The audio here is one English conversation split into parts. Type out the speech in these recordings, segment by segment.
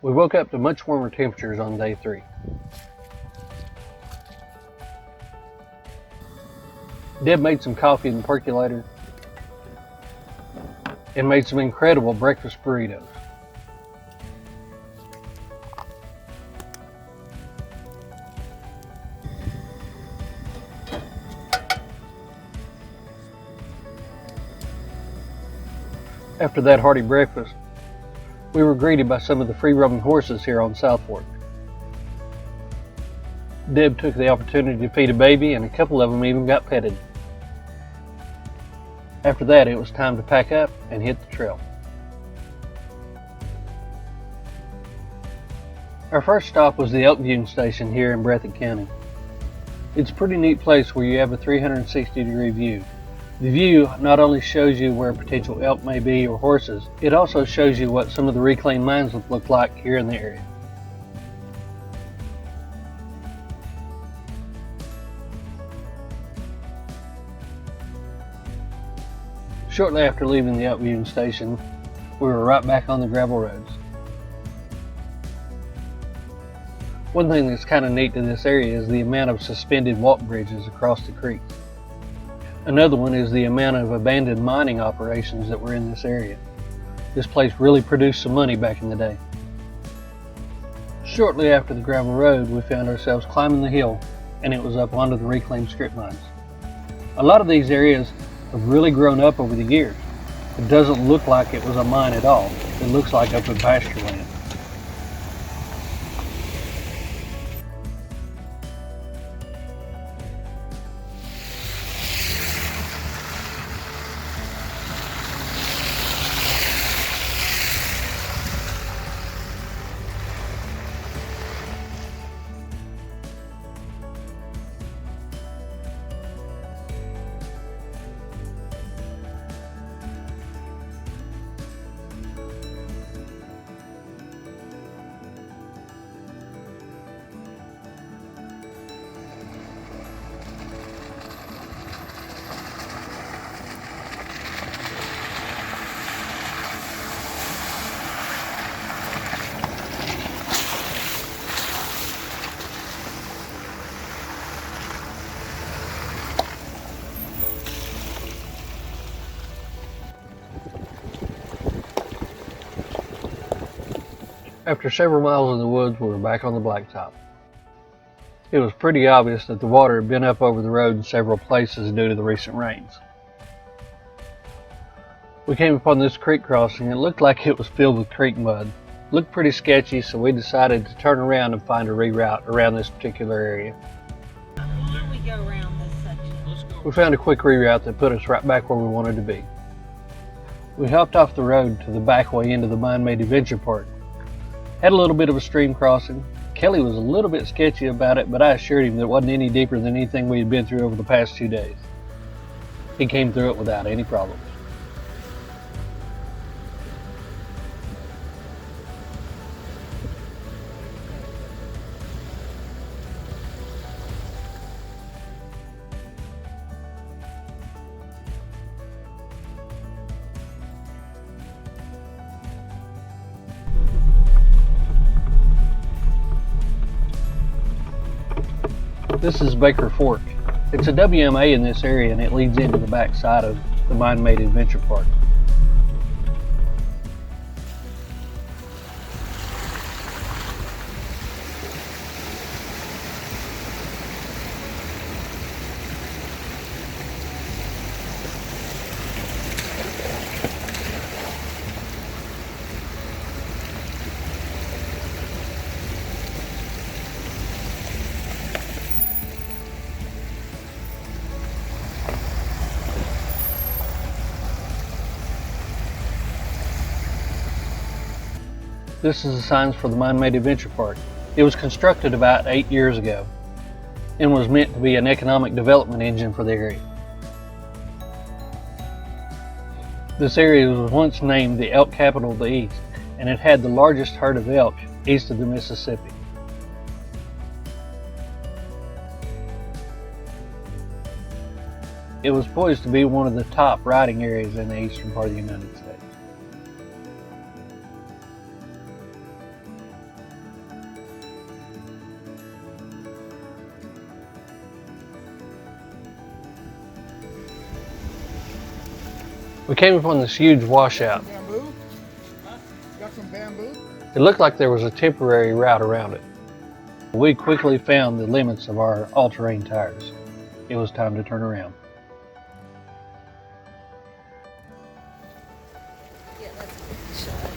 We woke up to much warmer temperatures on day 3. Deb made some coffee in the percolator and made some incredible breakfast burritos. After that hearty breakfast, we were greeted by some of the free-roaming horses here on South Fork. Deb took the opportunity to feed a baby, and a couple of them even got petted. After that, it was time to pack up and hit the trail. Our first stop was the elk viewing station here in Breathitt County. It's a pretty neat place where you have a 360-degree view. The view not only shows you where potential elk may be or horses, it also shows you what some of the reclaimed mines look like here in the area. Shortly after leaving the elk viewing station, we were right back on the gravel roads. One thing that's kind of neat to this area is the amount of suspended walk bridges across the creek. Another one is the amount of abandoned mining operations that were in this area. This place really produced some money back in the day. Shortly after the gravel road, we found ourselves climbing the hill, and it was up onto the reclaimed strip mines. A lot of these areas have really grown up over the years. It doesn't look like it was a mine at all. It looks like open pasture land. After several miles in the woods, we were back on the blacktop. It was pretty obvious that the water had been up over the road in several places due to the recent rains. We came upon this creek crossing. It looked like it was filled with creek mud. It looked pretty sketchy, so we decided to turn around and find a reroute around this particular area. Why don't we go around this section? We found a quick reroute that put us right back where we wanted to be. We hopped off the road to the back way into the mine-made adventure park. Had a little bit of a stream crossing. Kelly was a little bit sketchy about it, but I assured him that it wasn't any deeper than anything we had been through over the past 2 days. He came through it without any problems. This is Baker Fork. It's a WMA in this area, and it leads into the back side of the mine-made adventure park. This is the signs for the mine-made adventure park. It was constructed about 8 years ago and was meant to be an economic development engine for the area. This area was once named the elk capital of the East, and it had the largest herd of elk east of the Mississippi. It was poised to be one of the top riding areas in the eastern part of the United States. We came upon this huge washout. Bamboo? Got some bamboo? It looked like there was a temporary route around it. We quickly found the limits of our all-terrain tires. It was time to turn around. Yeah, that's a good shot.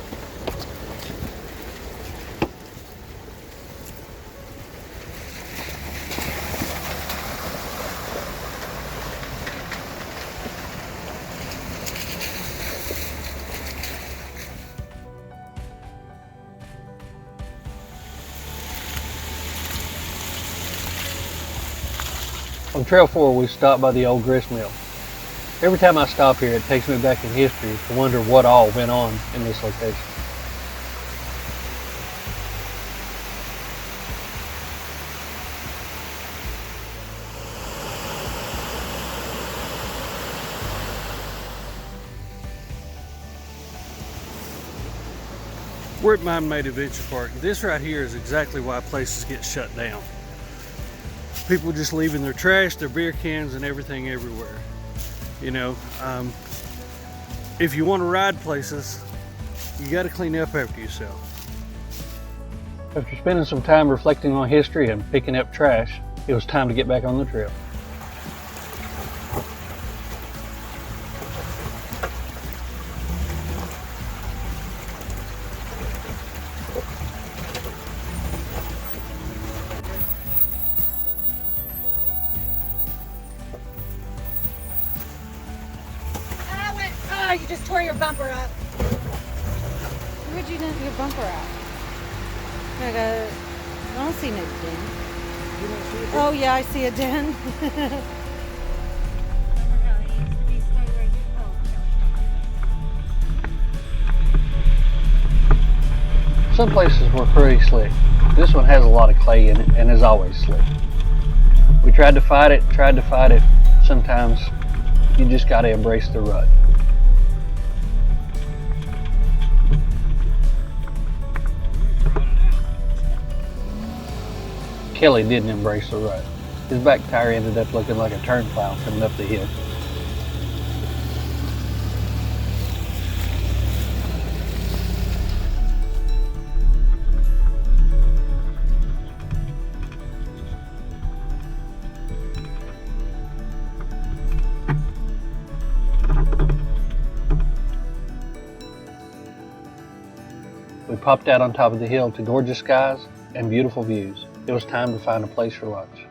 On Trail 4, we stopped by the old Grist Mill. Every time I stop here, it takes me back in history to wonder what all went on in this location. We're at Mine Made Adventure Park. This right here is exactly why places get shut down. People just leaving their trash, their beer cans, and everything everywhere. You know, if you want to ride places, you got to clean up after yourself. After spending some time reflecting on history and picking up trash, it was time to get back on the trail. Oh, you just tore your bumper up. Where'd you dent your bumper out? I don't see no dent. You don't see it? Oh yeah, I see a dent. Remember how it used to be stay where you go. Some places were pretty slick. This one has a lot of clay in it and is always slick. We tried to fight it. Sometimes you just got to embrace the rut. Kelly didn't embrace the rut. His back tire ended up looking like a turn plow coming up the hill. We popped out on top of the hill to gorgeous skies and beautiful views. It was time to find a place for lunch.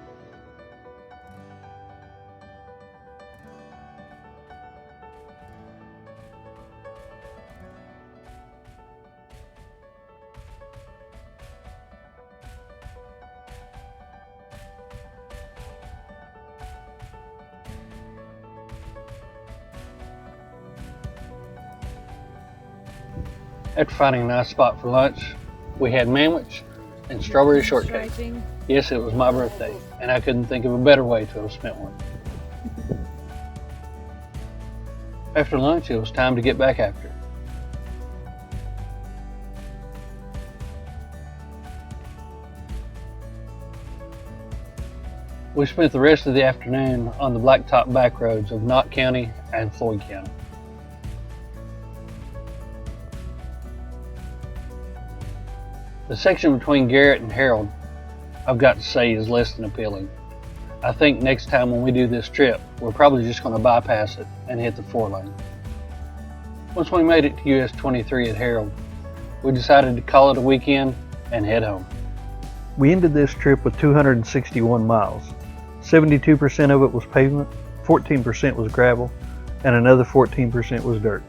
After finding a nice spot for lunch, we had manwich and strawberry shortcake. Striping. Yes, it was my birthday, and I couldn't think of a better way to have spent one. After lunch, it was time to get back after it. We spent the rest of the afternoon on the blacktop back roads of Knott County and Floyd County. The section between Garrett and Harold, I've got to say, is less than appealing. I think next time when we do this trip, we're probably just going to bypass it and hit the 4-lane. Once we made it to US 23 at Harold, we decided to call it a weekend and head home. We ended this trip with 261 miles. 72% of it was pavement, 14% was gravel, and another 14% was dirt.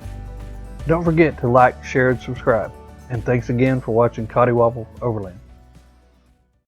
Don't forget to like, share, and subscribe. And thanks again for watching Coddiwomple Overland.